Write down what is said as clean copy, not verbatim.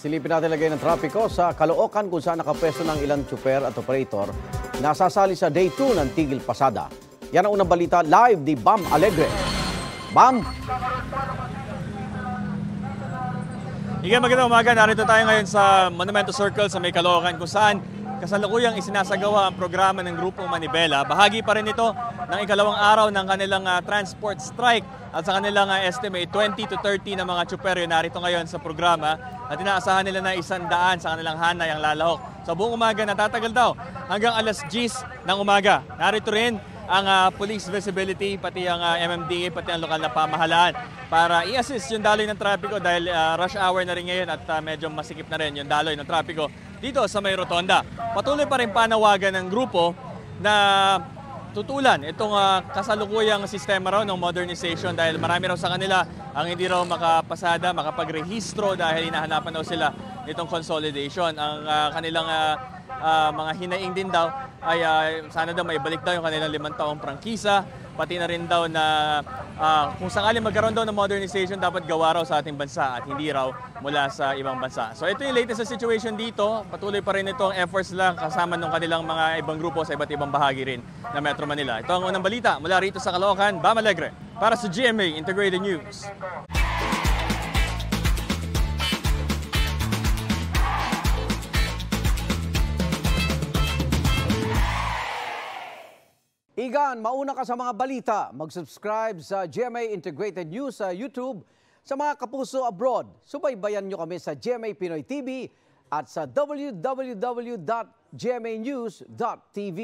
Silipin natin lagay ng trapiko sa Caloocan kung saan nakapwesto ng ilang tsuper at operator na sasali sa Day 2 ng Tigil Pasada. Yan ang unang balita live ni Bam Alegre. Bam! Magandang umaga. Narito tayo ngayon sa Monumento Circle sa may Caloocan kung saan kasalukuyang isinasagawa ang programa ng Grupong Manibela. Bahagi pa rin ito ng ikalawang araw ng kanilang transport strike at sa kanilang estimate 20 to 30 na mga tsuperyo narito ngayon sa programa at inaasahan nila na 100 sa kanilang hanay ang lalahok. Sa buong umaga natatagal daw hanggang alas 10 ng umaga. Narito rin ang police visibility, pati ang MMDA, pati ang lokal na pamahalaan para i-assist yung daloy ng trapiko dahil rush hour na rin ngayon at medyo masikip na rin yung daloy ng trapiko dito sa may rotonda. Patuloy pa rin panawagan ng grupo na tutulan itong kasalukuyang sistema raw ng modernization dahil marami raw sa kanila ang hindi raw makapasada, makapagrehistro dahil hinahanapan daw sila nitong consolidation. Ang kanilang mga hinaing din daw ay sana daw maibalik daw yung kanilang 5 taong prangkisa, pati na rin daw na kung sakaling magkaroon daw ng modernization dapat gawa raw sa ating bansa at hindi raw mula sa ibang bansa. So ito yung latest na situation dito. Patuloy pa rin itong efforts lang kasama ng kanilang mga ibang grupo sa iba't ibang bahagi rin ng Metro Manila. Ito ang unang balita mula rito sa Caloocan, Bam Alegre para sa GMA Integrated News. Igan, mauna ka sa mga balita. Mag-subscribe sa GMA Integrated News sa YouTube. Sa mga kapuso abroad, subaybayan nyo kami sa GMA Pinoy TV at sa www.gmanews.tv.